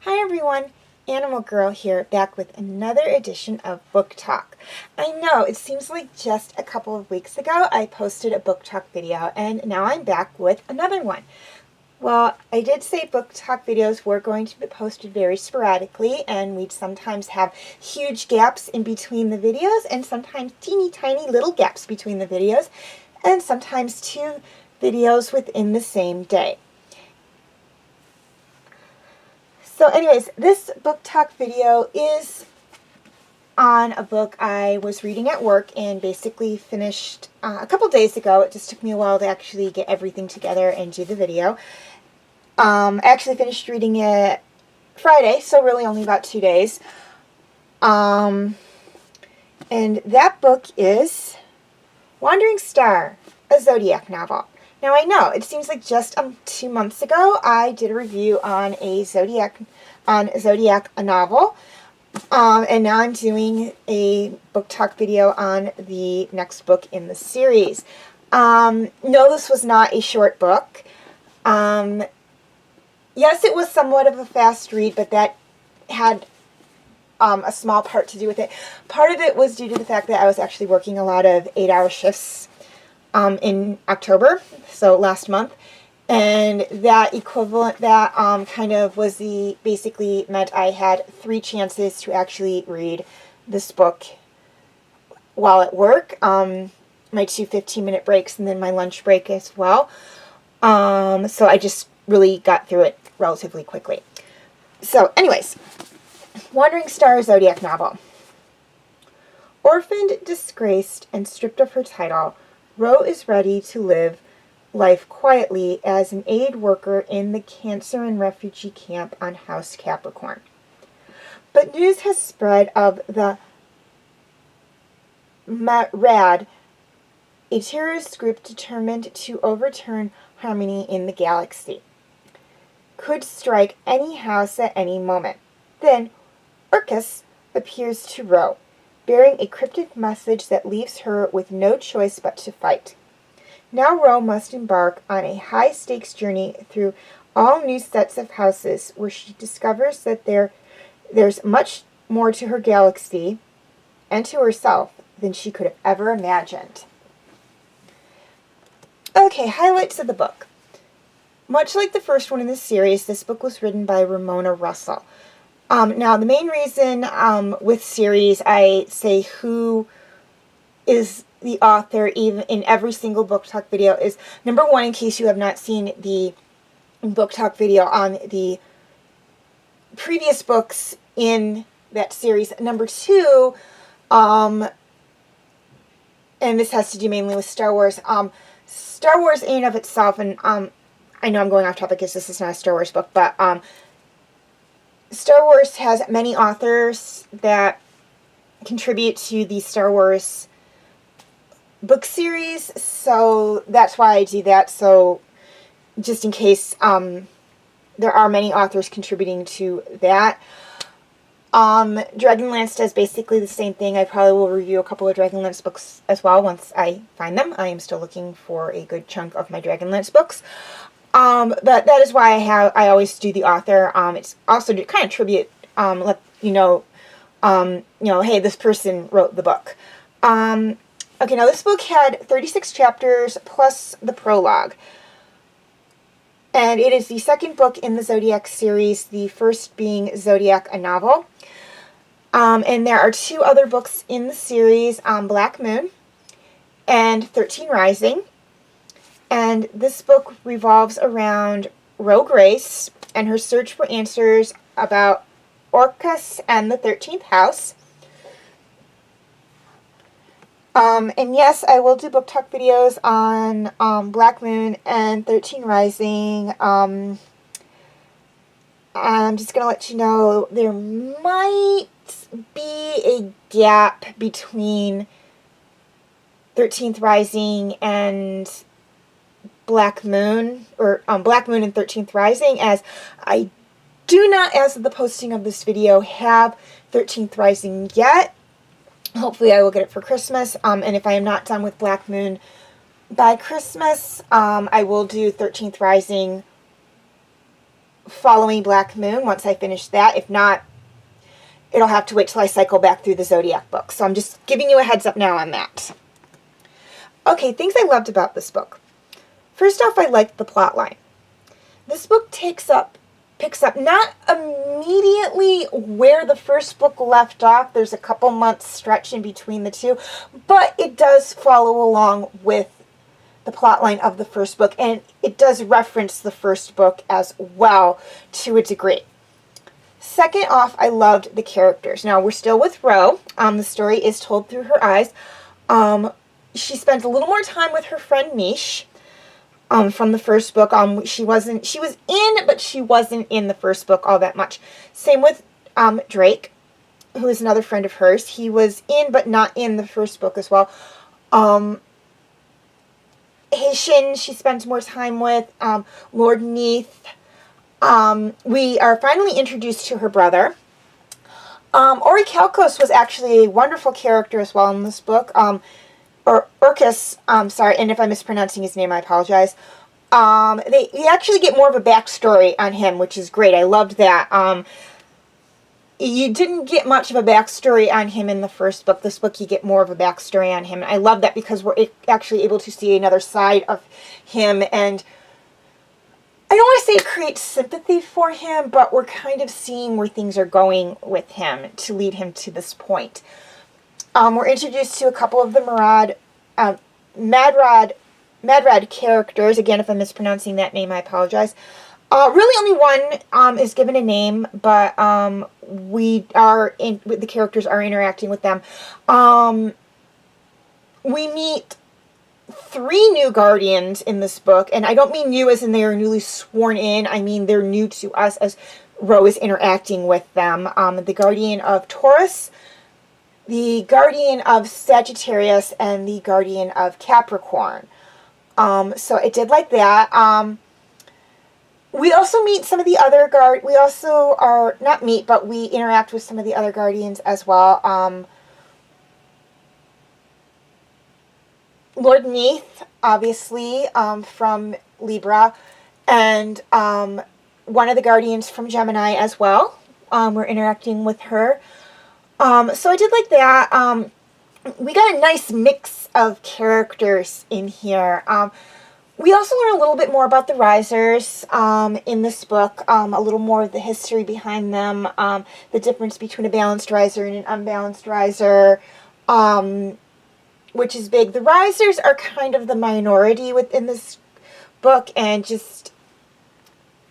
Hi everyone, Animal Girl here, back with another edition of Book Talk. I know, it seems like just a couple of weeks ago I posted a Book Talk video, and now I'm back with another one. Well, I did say Book Talk videos were going to be posted very sporadically, and we'd sometimes have huge gaps in between the videos, and sometimes teeny tiny little gaps between the videos, and sometimes two videos within the same day. So anyways, this book talk video is on a book I was reading at work and basically finished a couple days ago. It just took me a while to actually get everything together and do the video. I actually finished reading it Friday, so really only about 2 days. And that book is Wandering Star, a Zodiac novel. Now I know, it seems like just 2 months ago I did a review on a Zodiac a novel, and now I'm doing a book talk video on the next book in the series. No, this was not a short book. Yes, it was somewhat of a fast read, but that had a small part to do with it. Part of it was due to the fact that I was actually working a lot of 8-hour shifts in October, so last month, and that kind of was basically meant I had 3 chances to actually read this book while at work, my 2 15-minute breaks and then my lunch break as well, so I just really got through it relatively quickly. So anyways, Wandering Star Zodiac novel. Orphaned, disgraced, and stripped of her title, Ro is ready to live life quietly as an aid worker in the cancer and refugee camp on House Capricorn. But news has spread of the Rad, a terrorist group determined to overturn harmony in the galaxy, could strike any house at any moment. Then Orcus appears to Ro, bearing a cryptic message that leaves her with no choice but to fight. Now Ro must embark on a high-stakes journey through all new sets of houses, where she discovers that there's much more to her galaxy and to herself than she could have ever imagined. Okay, highlights of the book. Much like the first one in the series, this book was written by Romina Russell. Now, the main reason with series I say who is the author even in every single book talk video is, number one, in case you have not seen the book talk video on the previous books in that series. Number two, and this has to do mainly with Star Wars. Star Wars in and of itself, and I know I'm going off topic because this is not a Star Wars book, but Star Wars has many authors that contribute to the Star Wars book series, so that's why I do that. So just in case there are many authors contributing to that. Dragonlance does basically the same thing. I probably will review a couple of Dragonlance books as well once I find them. I am still looking for a good chunk of my Dragonlance books. But that is why I always do the author. It's also to kind of tribute, let you know, hey, this person wrote the book. Okay, now this book had 36 chapters plus the prologue. And it is the second book in the Zodiac series, the first being Zodiac, a novel. And there are 2 other books in the series, Black Moon and 13 Rising. And this book revolves around Ro Grace and her search for answers about Orcus and the 13th House. And yes, I will do book talk videos on Black Moon and 13 Rising. I'm just going to let you know there might be a gap between 13th Rising and Black Moon, or Black Moon and 13th Rising, as I do not, as of the posting of this video, have 13th Rising yet. Hopefully I will get it for Christmas, and if I am not done with Black Moon by Christmas, I will do 13th Rising following Black Moon once I finish that. If not, it'll have to wait till I cycle back through the Zodiac book. So I'm just giving you a heads up now on that. Okay, things I loved about this book. First off, I liked the plot line. This book picks up not immediately where the first book left off. There's a couple months stretch in between the two, but it does follow along with the plot line of the first book, and it does reference the first book as well to a degree. Second off, I loved the characters. Now, we're still with Ro. The story is told through her eyes. She spends a little more time with her friend Mish from the first book. She was in, but she wasn't in the first book all that much. Same with Drake, who is another friend of hers. He was in, but not in the first book as well. Haitian, she spends more time with. Lord Neath. We are finally introduced to her brother. Orichalcos was actually a wonderful character as well in this book. Or Urkus, sorry, and if I'm mispronouncing his name, I apologize. You actually get more of a backstory on him, which is great. I loved that. You didn't get much of a backstory on him in the first book. This book, you get more of a backstory on him. I love that because we're actually able to see another side of him, and I don't want to say it creates sympathy for him, but we're kind of seeing where things are going with him to lead him to this point. We're introduced to a couple of the Madrad characters. Again, if I'm mispronouncing that name, I apologize. Really only one is given a name, but the characters are interacting with them. We meet 3 new guardians in this book, and I don't mean new as in they are newly sworn in. I mean they're new to us as Ro is interacting with them. The guardian of Taurus, the guardian of Sagittarius, and the guardian of Capricorn. So I did like that. We also meet some of the other we also are, not meet, but we interact with some of the other guardians as well. Lord Neath, obviously, from Libra, and one of the guardians from Gemini as well. We're interacting with her. So I did like that. We got a nice mix of characters in here. We also learn a little bit more about the risers in this book, a little more of the history behind them, the difference between a balanced riser and an unbalanced riser, which is big. The risers are kind of the minority within this book, and just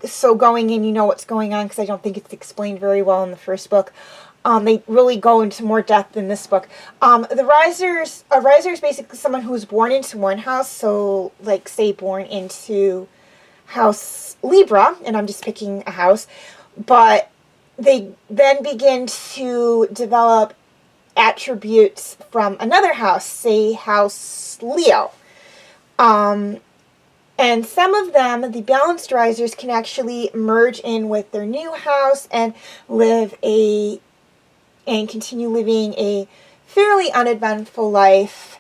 so going in, you know what's going on, because I don't think it's explained very well in the first book. They really go into more depth in this book. A riser is basically someone who was born into one house, so like say born into house Libra, and I'm just picking a house, but they then begin to develop attributes from another house, say house Leo. And some of them, the balanced risers, can actually merge in with their new house and continue living a fairly uneventful life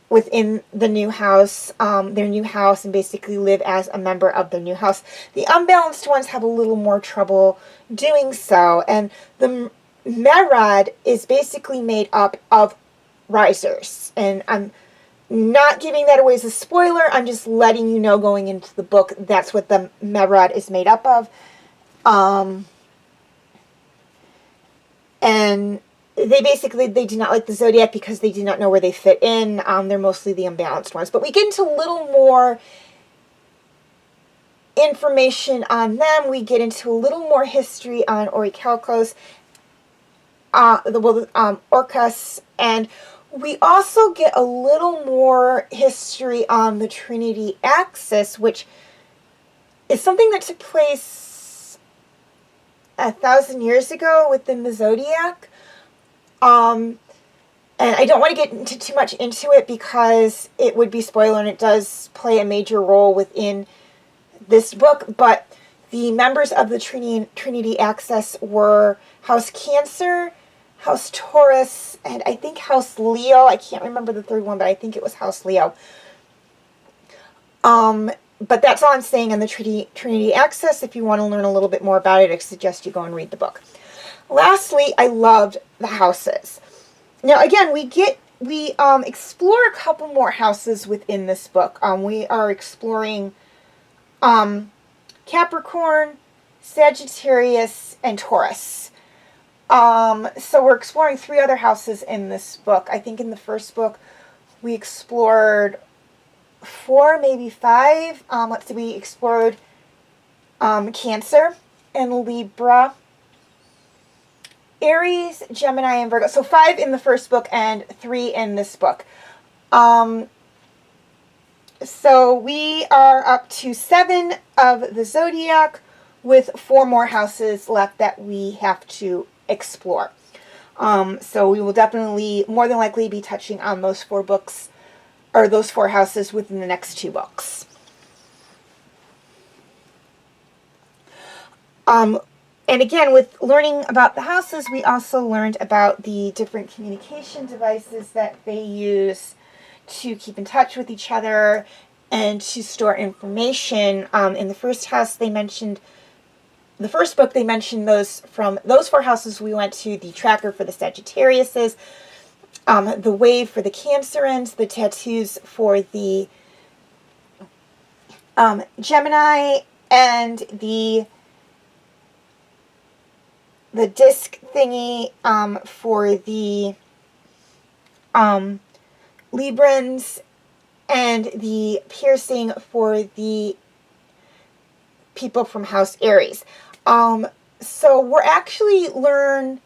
within the new house, their new house, and basically live as a member of their new house. The unbalanced ones have a little more trouble doing so, and the Marad is basically made up of risers, and I'm not giving that away as a spoiler. I'm just letting you know going into the book that's what the Marad is made up of. And they do not like the Zodiac because they do not know where they fit in. They're mostly the unbalanced ones. But we get into a little more information on them. We get into a little more history on Orichalcos, Orcus, and we also get a little more history on the Trinity Axis, which is something that took place 1,000 years ago within the Zodiac. And I don't want to get too much into it because it would be spoiler, and it does play a major role within this book. But the members of the Trinity Axis were House Cancer, House Taurus, and I think House Leo. I can't remember the third one, but I think it was House Leo. But that's all I'm saying on the Trinity Access. If you want to learn a little bit more about it, I suggest you go and read the book. Lastly, I loved the houses. Now, again, we explore a couple more houses within this book. We are exploring Capricorn, Sagittarius, and Taurus. So we're exploring 3 other houses in this book. I think in the first book we explored 4, maybe 5. Let's see, we explored Cancer and Libra, Aries, Gemini, and Virgo. So 5 in the first book and 3 in this book. So we are up to 7 of the Zodiac with 4 more houses left that we have to explore. So we will definitely, more than likely, be touching on those 4 books, or those 4 houses within the next 2 books. And again, with learning about the houses, we also learned about the different communication devices that they use to keep in touch with each other and to store information. In the first house, they mentioned, the first book, they mentioned those from those 4 houses. We went to the tracker for the Sagittariuses, the wave for the Cancerans, the tattoos for the Gemini, and the disc thingy for the Librans, and the piercing for the people from House Aries. So we're actually learn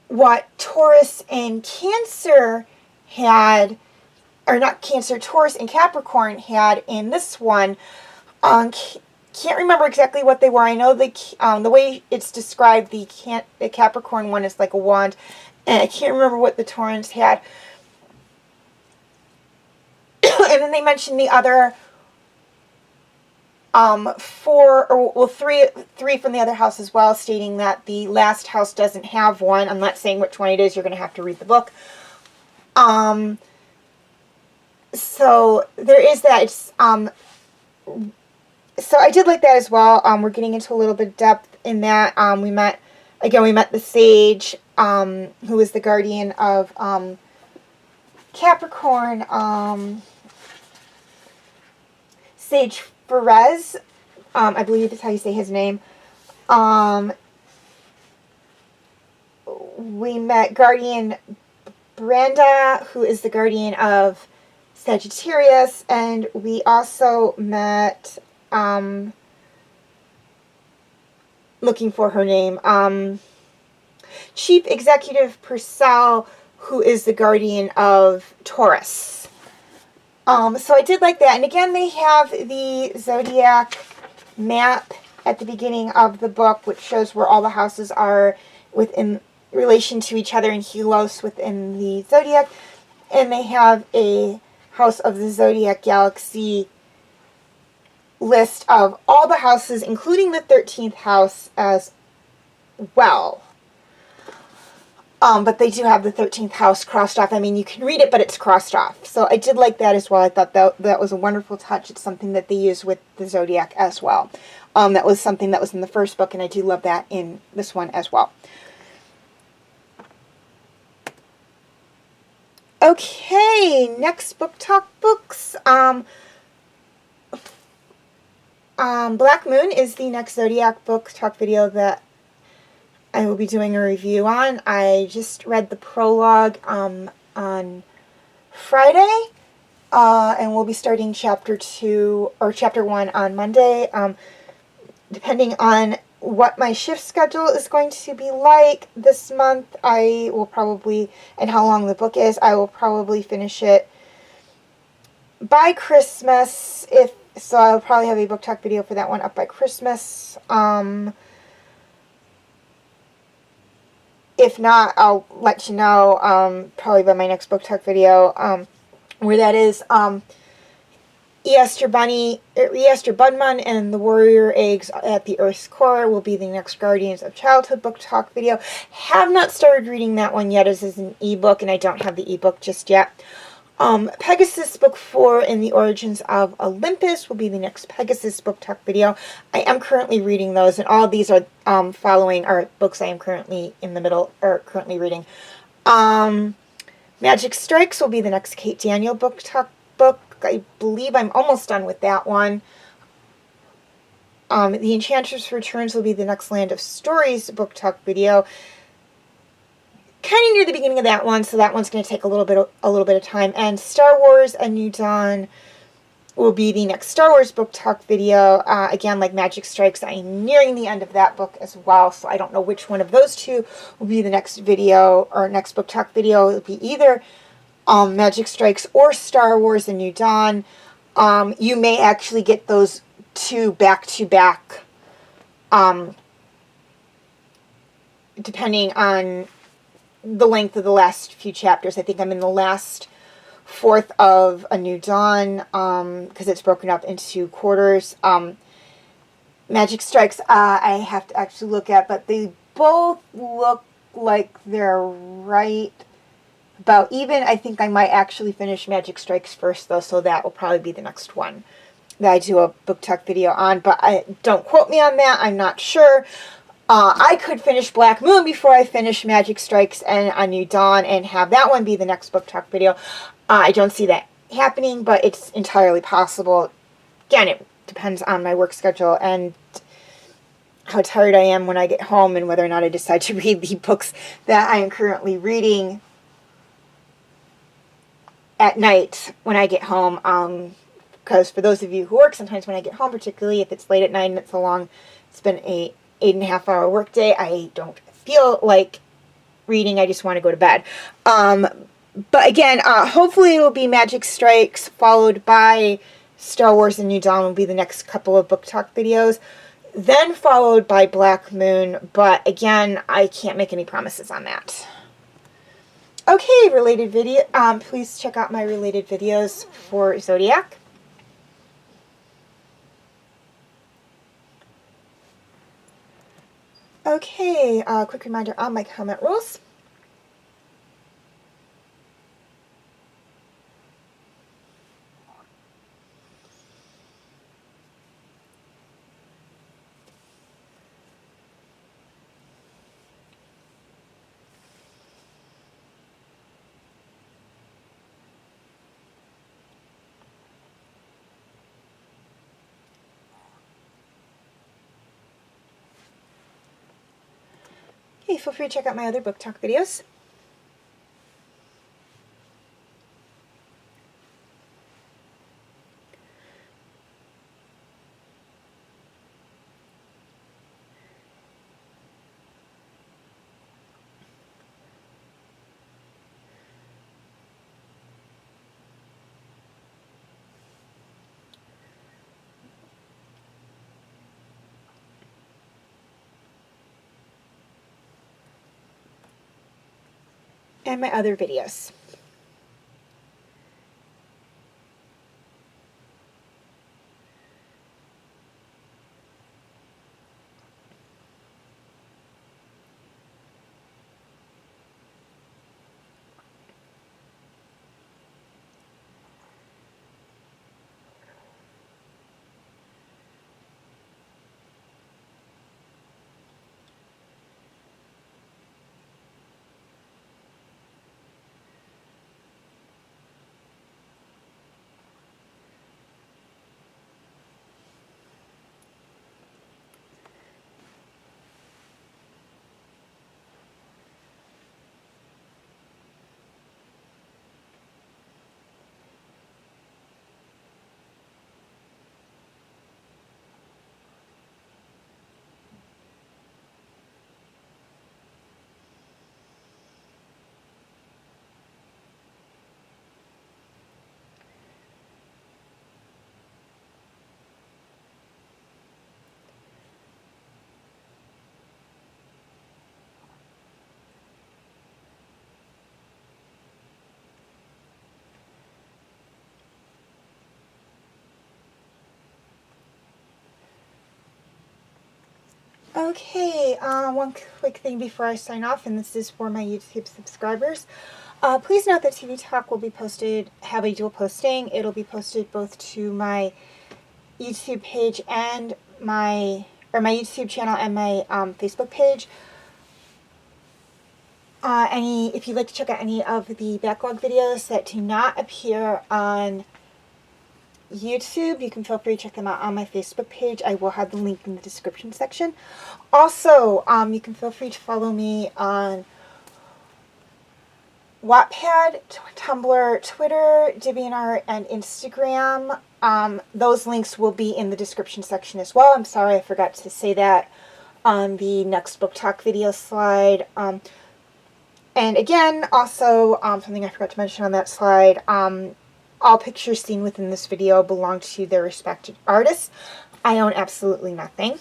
what Taurus and Cancer had, or not Cancer, Taurus and Capricorn had in this one. Can't remember exactly what they were. I know the way it's described, the Capricorn one is like a wand, and I can't remember what the Taurans had. And then they mentioned the other 3 from the other house as well, stating that the last house doesn't have one. I'm not saying which one it is. You're going to have to read the book. So there is that. It's so I did like that as well. We're getting into a little bit of depth in that. We met the Sage, who is the guardian of Capricorn, Sage Perez, I believe is how you say his name. We met Guardian Branda, who is the guardian of Sagittarius, and we also met, looking for her name, Chief Executive Purcell, who is the guardian of Taurus. So I did like that. And again, they have the Zodiac map at the beginning of the book, which shows where all the houses are within relation to each other in Helos within the Zodiac. And they have a House of the Zodiac Galaxy list of all the houses, including the 13th house as well. But they do have the 13th house crossed off. I mean, you can read it, but it's crossed off. So I did like that as well. I thought that was a wonderful touch. It's something that they use with the Zodiac as well. That was something that was in the first book, and I do love that in this one as well. Okay, next book talk books. Black Moon is the next Zodiac book talk video that I will be doing a review on. I just read the prologue on Friday, and we'll be starting chapter 2 or chapter 1 on Monday. Depending on what my shift schedule is going to be like this month, I will probably, and how long the book is, I will probably finish it by Christmas. So I'll probably have a book talk video for that one up by Christmas. If not, I'll let you know, probably by my next book talk video, where that is. Easter Budman and the Warrior Eggs at the Earth's Core will be the next Guardians of Childhood book talk video. Have not started reading that one yet, as is an ebook, and I don't have the ebook just yet. Pegasus Book 4 in the Origins of Olympus will be the next Pegasus Book Talk video. I am currently reading those, and all of these are following are books I am currently in the middle, or currently reading. Magic Strikes will be the next Kate Daniel Book Talk book. I believe I'm almost done with that one. The Enchantress Returns will be the next Land of Stories Book Talk video. Kind of near the beginning of that one, so that one's going to take a little bit of time. And Star Wars: A New Dawn will be the next Star Wars Book Talk video. Again, like Magic Strikes, I'm nearing the end of that book as well, so I don't know which one of those two will be the next video, or next Book Talk video. It'll be either Magic Strikes or Star Wars: A New Dawn. You may actually get those two back-to-back, depending on the length of the last few chapters. I think I'm in the last fourth of A New Dawn, because it's broken up into quarters. Magic Strikes, I have to actually look at, but they both look like they're right about even. I think I might actually finish Magic Strikes first, though, so that will probably be the next one that I do a book talk video on, but don't quote me on that. I'm not sure. I could finish Black Moon before I finish Magic Strikes and A New Dawn and have that one be the next book talk video. I don't see that happening, but it's entirely possible. Again, it depends on my work schedule and how tired I am when I get home, and whether or not I decide to read the books that I am currently reading at night when I get home. Because for those of you who work, sometimes when I get home, particularly if it's late at night and it's been a 8.5-hour work day, I don't feel like reading. I just want to go to bed. But again, hopefully it will be Magic Strikes followed by Star Wars: A New Dawn will be the next couple of book talk videos, then followed by Black Moon. But again, I can't make any promises on that. Okay, related video. Please check out my related videos for Zodiac. Okay, quick reminder on my comment rules. Okay, feel free to check out my other book talk videos. And my other videos. Okay, one quick thing before I sign off, and this is for my YouTube subscribers. Please note that TV Talk will be posted, have a dual posting. It'll be posted both to my YouTube page and my YouTube channel and my Facebook page. If you'd like to check out any of the backlog videos that do not appear on YouTube, you can feel free to check them out on my Facebook page. I will have the link in the description section. Also, you can feel free to follow me on Wattpad, Tumblr, Twitter, DeviantArt, and Instagram. Those links will be in the description section as well. I'm sorry I forgot to say that on the next book talk video slide. And again, also, something I forgot to mention on that slide, all pictures seen within this video belong to their respective artists. I own absolutely nothing.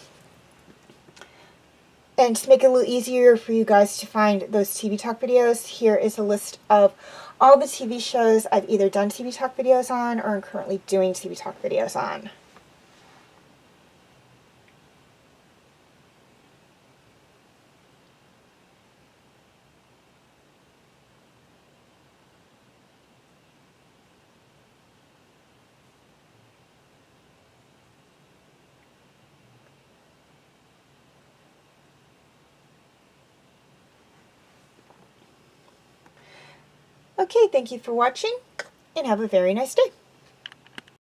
And to make it a little easier for you guys to find those TV Talk videos, here is a list of all the TV shows I've either done TV Talk videos on or am currently doing TV Talk videos on. Okay, thank you for watching, and have a very nice day.